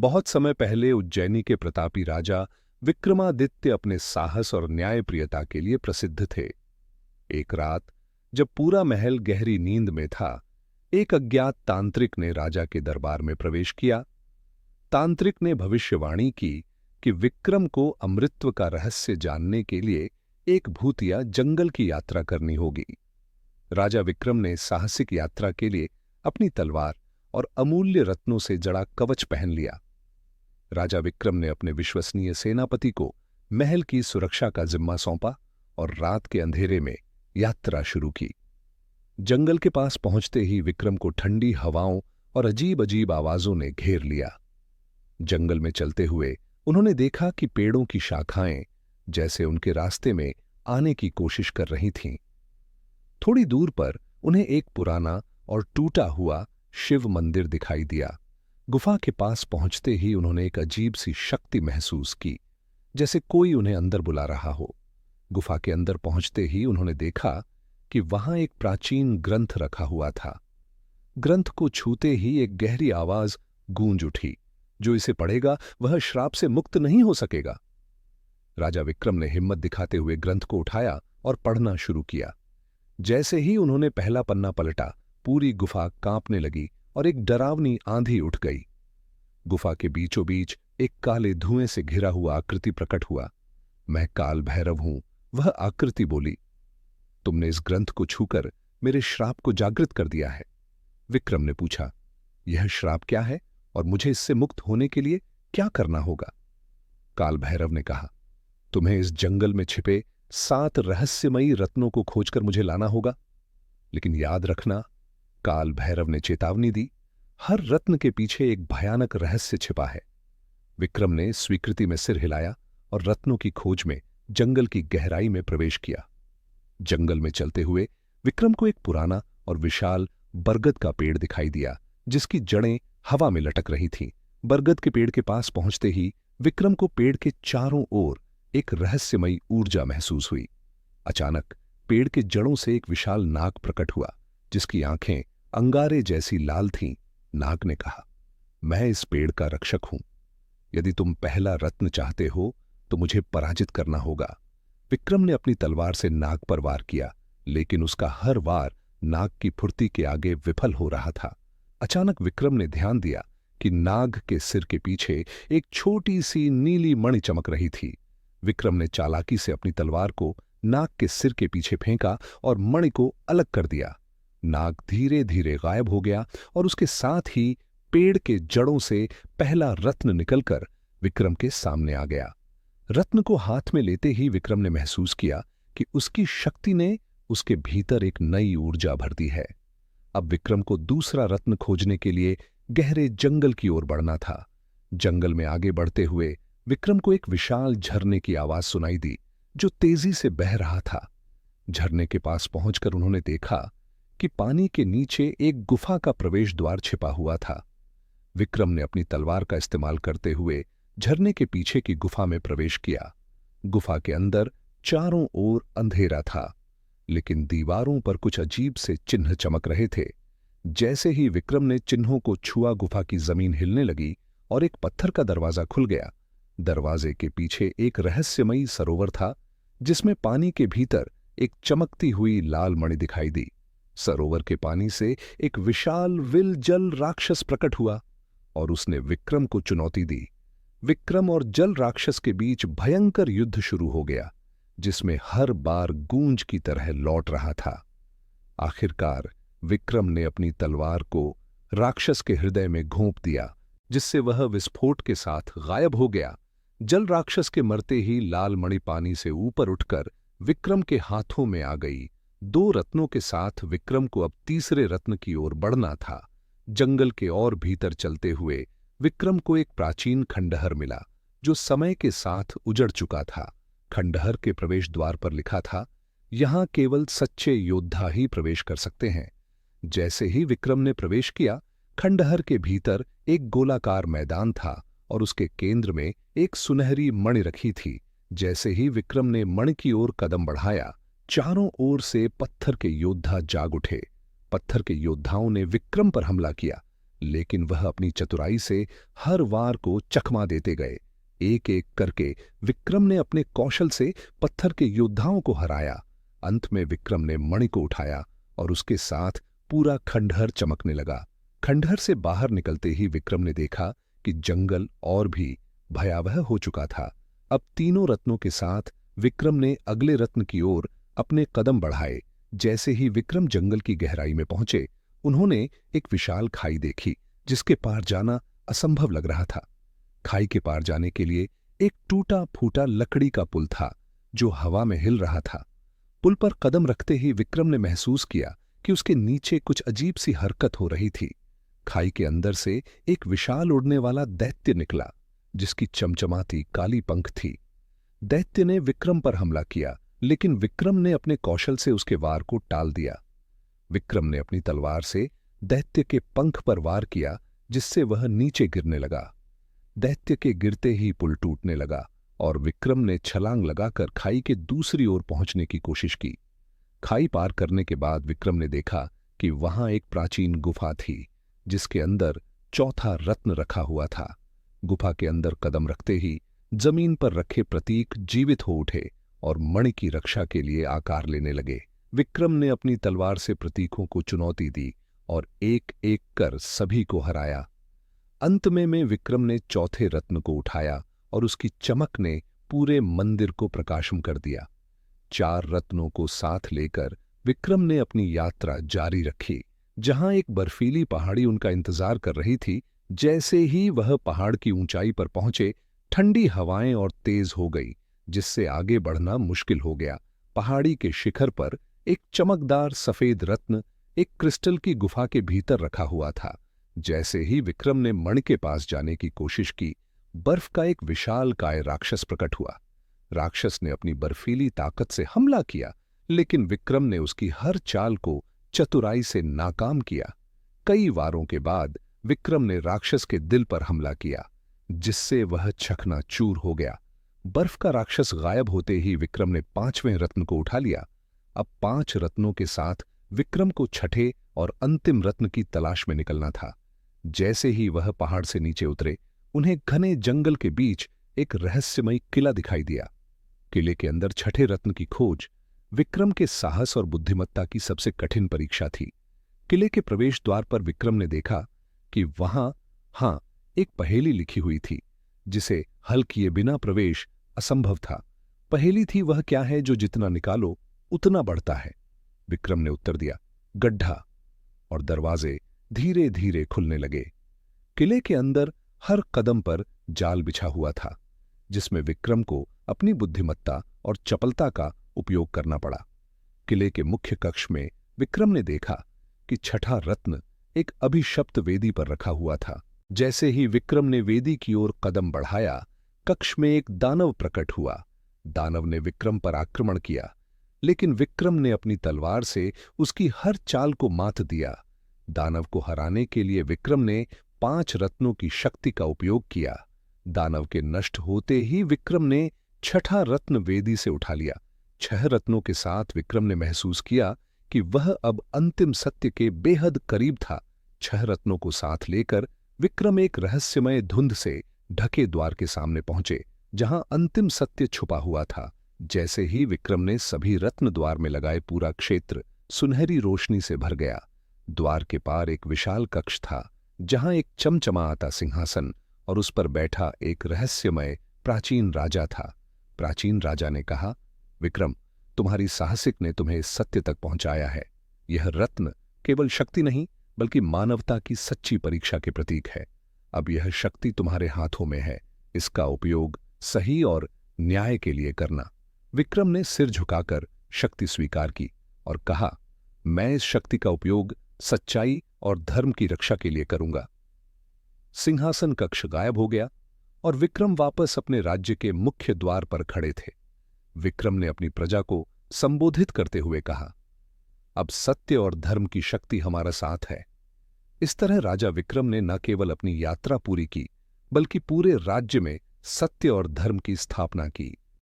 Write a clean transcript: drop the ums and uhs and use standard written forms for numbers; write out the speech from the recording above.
बहुत समय पहले उज्जैनी के प्रतापी राजा विक्रमादित्य अपने साहस और न्यायप्रियता के लिए प्रसिद्ध थे। एक रात जब पूरा महल गहरी नींद में था, एक अज्ञात तांत्रिक ने राजा के दरबार में प्रवेश किया। तांत्रिक ने भविष्यवाणी की कि विक्रम को अमृतत्व का रहस्य जानने के लिए एक भूतिया जंगल की यात्रा करनी होगी। राजा विक्रम ने साहसिक यात्रा के लिए अपनी तलवार और अमूल्य रत्नों से जड़ा कवच पहन लिया। राजा विक्रम ने अपने विश्वसनीय सेनापति को महल की सुरक्षा का जिम्मा सौंपा और रात के अंधेरे में यात्रा शुरू की। जंगल के पास पहुंचते ही विक्रम को ठंडी हवाओं और अजीब अजीब आवाजों ने घेर लिया। जंगल में चलते हुए उन्होंने देखा कि पेड़ों की शाखाएं जैसे उनके रास्ते में आने की कोशिश कर रही थीं। थोड़ी दूर पर उन्हें एक पुराना और टूटा हुआ शिव मंदिर दिखाई दिया। गुफा के पास पहुंचते ही उन्होंने एक अजीब सी शक्ति महसूस की, जैसे कोई उन्हें अंदर बुला रहा हो। गुफा के अंदर पहुंचते ही उन्होंने देखा कि वहां एक प्राचीन ग्रंथ रखा हुआ था। ग्रंथ को छूते ही एक गहरी आवाज गूंज उठी, जो इसे पढ़ेगा वह श्राप से मुक्त नहीं हो सकेगा। राजा विक्रम ने हिम्मत दिखाते हुए ग्रंथ को उठाया और पढ़ना शुरू किया। जैसे ही उन्होंने पहला पन्ना पलटा, पूरी गुफा कांपने लगी और एक डरावनी आंधी उठ गई। गुफा के बीचों बीच एक काले धुएं से घिरा हुआ आकृति प्रकट हुआ। मैं काल भैरव हूं, वह आकृति बोली। तुमने इस ग्रंथ को छूकर मेरे श्राप को जागृत कर दिया है। विक्रम ने पूछा, यह श्राप क्या है और मुझे इससे मुक्त होने के लिए क्या करना होगा? काल भैरव ने कहा, तुम्हें इस जंगल में छिपे 7 रहस्यमयी रत्नों को खोजकर मुझे लाना होगा। लेकिन याद रखना, काल भैरव ने चेतावनी दी, हर रत्न के पीछे एक भयानक रहस्य छिपा है। विक्रम ने स्वीकृति में सिर हिलाया और रत्नों की खोज में जंगल की गहराई में प्रवेश किया। जंगल में चलते हुए विक्रम को एक पुराना और विशाल बरगद का पेड़ दिखाई दिया, जिसकी जड़ें हवा में लटक रही थीं। बरगद के पेड़ के पास पहुंचते ही विक्रम को पेड़ के चारों ओर एक रहस्यमयी ऊर्जा महसूस हुई। अचानक पेड़ के जड़ों से एक विशाल नाग प्रकट हुआ, जिसकी आंखें अंगारे जैसी लाल थीं। नाग ने कहा, मैं इस पेड़ का रक्षक हूं। यदि तुम पहला रत्न चाहते हो तो मुझे पराजित करना होगा। विक्रम ने अपनी तलवार से नाग पर वार किया, लेकिन उसका हर वार नाग की फुर्ती के आगे विफल हो रहा था। अचानक विक्रम ने ध्यान दिया कि नाग के सिर के पीछे एक छोटी सी नीली मणि चमक रही थी। विक्रम ने चालाकी से अपनी तलवार को नाग के सिर के पीछे फेंका और मणि को अलग कर दिया। नाग धीरे धीरे गायब हो गया और उसके साथ ही पेड़ के जड़ों से पहला रत्न निकलकर विक्रम के सामने आ गया। रत्न को हाथ में लेते ही विक्रम ने महसूस किया कि उसकी शक्ति ने उसके भीतर एक नई ऊर्जा भर दी है। अब विक्रम को दूसरा रत्न खोजने के लिए गहरे जंगल की ओर बढ़ना था। जंगल में आगे बढ़ते हुए विक्रम को एक विशाल झरने की आवाज सुनाई दी, जो तेजी से बह रहा था। झरने के पास पहुंचकर उन्होंने देखा कि पानी के नीचे एक गुफा का प्रवेश द्वार छिपा हुआ था। विक्रम ने अपनी तलवार का इस्तेमाल करते हुए झरने के पीछे की गुफा में प्रवेश किया। गुफा के अंदर चारों ओर अंधेरा था, लेकिन दीवारों पर कुछ अजीब से चिन्ह चमक रहे थे। जैसे ही विक्रम ने चिन्हों को छुआ, गुफा की जमीन हिलने लगी और एक पत्थर का दरवाजा खुल गया। दरवाजे के पीछे एक रहस्यमयी सरोवर था, जिसमें पानी के भीतर एक चमकती हुई लाल मणि दिखाई दी। सरोवर के पानी से एक विशाल विल जल राक्षस प्रकट हुआ और उसने विक्रम को चुनौती दी। विक्रम और जल राक्षस के बीच भयंकर युद्ध शुरू हो गया, जिसमें हर बार गूंज की तरह लौट रहा था। आखिरकार विक्रम ने अपनी तलवार को राक्षस के हृदय में घोंप दिया, जिससे वह विस्फोट के साथ गायब हो गया। जल राक्षस के मरते ही लाल मणि पानी से ऊपर उठकर विक्रम के हाथों में आ गई। 2 रत्नों के साथ विक्रम को अब तीसरे रत्न की ओर बढ़ना था। जंगल के और भीतर चलते हुए विक्रम को एक प्राचीन खंडहर मिला, जो समय के साथ उजड़ चुका था। खंडहर के प्रवेश द्वार पर लिखा था, यहां केवल सच्चे योद्धा ही प्रवेश कर सकते हैं। जैसे ही विक्रम ने प्रवेश किया, खंडहर के भीतर एक गोलाकार मैदान था और उसके केंद्र में एक सुनहरी मणि रखी थी। जैसे ही विक्रम ने मणि की ओर कदम बढ़ाया, चारों ओर से पत्थर के योद्धा जाग उठे। पत्थर के योद्धाओं ने विक्रम पर हमला किया, लेकिन वह अपनी चतुराई से हर वार को चकमा देते गए। एक एक करके विक्रम ने अपने कौशल से पत्थर के योद्धाओं को हराया। अंत में विक्रम ने मणि को उठाया और उसके साथ पूरा खंडहर चमकने लगा। खंडहर से बाहर निकलते ही विक्रम ने देखा कि जंगल और भी भयावह हो चुका था। अब तीनों रत्नों के साथ विक्रम ने अगले रत्न की ओर अपने कदम बढ़ाए। जैसे ही विक्रम जंगल की गहराई में पहुंचे, उन्होंने एक विशाल खाई देखी जिसके पार जाना असंभव लग रहा था। खाई के पार जाने के लिए एक टूटा फूटा लकड़ी का पुल था जो हवा में हिल रहा था। पुल पर कदम रखते ही विक्रम ने महसूस किया कि उसके नीचे कुछ अजीब सी हरकत हो रही थी। खाई के अंदर से एक विशाल उड़ने वाला दैत्य निकला जिसकी चमचमाती काली पंख थी। दैत्य ने विक्रम पर हमला किया, लेकिन विक्रम ने अपने कौशल से उसके वार को टाल दिया। विक्रम ने अपनी तलवार से दैत्य के पंख पर वार किया जिससे वह नीचे गिरने लगा। दैत्य के गिरते ही पुल टूटने लगा और विक्रम ने छलांग लगाकर खाई के दूसरी ओर पहुंचने की कोशिश की। खाई पार करने के बाद विक्रम ने देखा कि वहां एक प्राचीन गुफा थी जिसके अंदर चौथा रत्न रखा हुआ था। गुफा के अंदर कदम रखते ही जमीन पर रखे प्रतीक जीवित हो उठे और मणि की रक्षा के लिए आकार लेने लगे। विक्रम ने अपनी तलवार से प्रतीकों को चुनौती दी और एक एक कर सभी को हराया। अंत में विक्रम ने चौथे रत्न को उठाया और उसकी चमक ने पूरे मंदिर को प्रकाशम कर दिया। 4 रत्नों को साथ लेकर विक्रम ने अपनी यात्रा जारी रखी, जहां एक बर्फीली पहाड़ी उनका इंतजार कर रही थी। जैसे ही वह पहाड़ की ऊंचाई पर पहुंचे, ठंडी हवाएं और तेज हो गई, जिससे आगे बढ़ना मुश्किल हो गया। पहाड़ी के शिखर पर एक चमकदार सफेद रत्न एक क्रिस्टल की गुफा के भीतर रखा हुआ था। जैसे ही विक्रम ने मणि के पास जाने की कोशिश की, बर्फ का एक विशालकाय राक्षस प्रकट हुआ। राक्षस ने अपनी बर्फीली ताकत से हमला किया, लेकिन विक्रम ने उसकी हर चाल को चतुराई से नाकाम किया। कई वारों के बाद विक्रम ने राक्षस के दिल पर हमला किया, जिससे वह चकनाचूर हो गया। बर्फ का राक्षस गायब होते ही विक्रम ने 5वें रत्न को उठा लिया। अब 5 रत्नों के साथ विक्रम को छठे और अंतिम रत्न की तलाश में निकलना था। जैसे ही वह पहाड़ से नीचे उतरे, उन्हें घने जंगल के बीच एक रहस्यमयी किला दिखाई दिया। किले के अंदर छठे रत्न की खोज विक्रम के साहस और बुद्धिमत्ता की सबसे कठिन परीक्षा थी। किले के प्रवेश द्वार पर विक्रम ने देखा कि वहां एक पहेली लिखी हुई थी, जिसे हल किए बिना प्रवेश असंभव था। पहेली थी, वह क्या है जो जितना निकालो उतना बढ़ता है। विक्रम ने उत्तर दिया, गड्ढा, और दरवाजे धीरे धीरे खुलने लगे। किले के अंदर हर कदम पर जाल बिछा हुआ था, जिसमें विक्रम को अपनी बुद्धिमत्ता और चपलता का उपयोग करना पड़ा। किले के मुख्य कक्ष में विक्रम ने देखा कि छठा रत्न एक अभिशप्त वेदी पर रखा हुआ था। जैसे ही विक्रम ने वेदी की ओर कदम बढ़ाया, कक्ष में एक दानव प्रकट हुआ। दानव ने विक्रम पर आक्रमण किया, लेकिन विक्रम ने अपनी तलवार से उसकी हर चाल को मात दिया। दानव को हराने के लिए विक्रम ने 5 रत्नों की शक्ति का उपयोग किया। दानव के नष्ट होते ही विक्रम ने छठा रत्न वेदी से उठा लिया। 6 रत्नों के साथ विक्रम ने महसूस किया कि वह अब अंतिम सत्य के बेहद करीब था। 6 रत्नों को साथ लेकर विक्रम एक रहस्यमय धुंध से ढके द्वार के सामने पहुंचे, जहां अंतिम सत्य छुपा हुआ था। जैसे ही विक्रम ने सभी रत्न द्वार में लगाए, पूरा क्षेत्र सुनहरी रोशनी से भर गया। द्वार के पार एक विशाल कक्ष था, जहां एक चमचमाता सिंहासन और उस पर बैठा एक रहस्यमय प्राचीन राजा था। प्राचीन राजा ने कहा, विक्रम, तुम्हारी साहसिक ने तुम्हें इस सत्य तक पहुंचाया है। यह रत्न केवल शक्ति नहीं, बल्कि मानवता की सच्ची परीक्षा के प्रतीक है। अब यह शक्ति तुम्हारे हाथों में है, इसका उपयोग सही और न्याय के लिए करना। विक्रम ने सिर झुकाकर शक्ति स्वीकार की और कहा, मैं इस शक्ति का उपयोग सच्चाई और धर्म की रक्षा के लिए करूंगा। सिंहासन कक्ष गायब हो गया और विक्रम वापस अपने राज्य के मुख्य द्वार पर खड़े थे। विक्रम ने अपनी प्रजा को संबोधित करते हुए कहा, अब सत्य और धर्म की शक्ति हमारा साथ है। इस तरह राजा विक्रम ने न केवल अपनी यात्रा पूरी की, बल्कि पूरे राज्य में सत्य और धर्म की स्थापना की।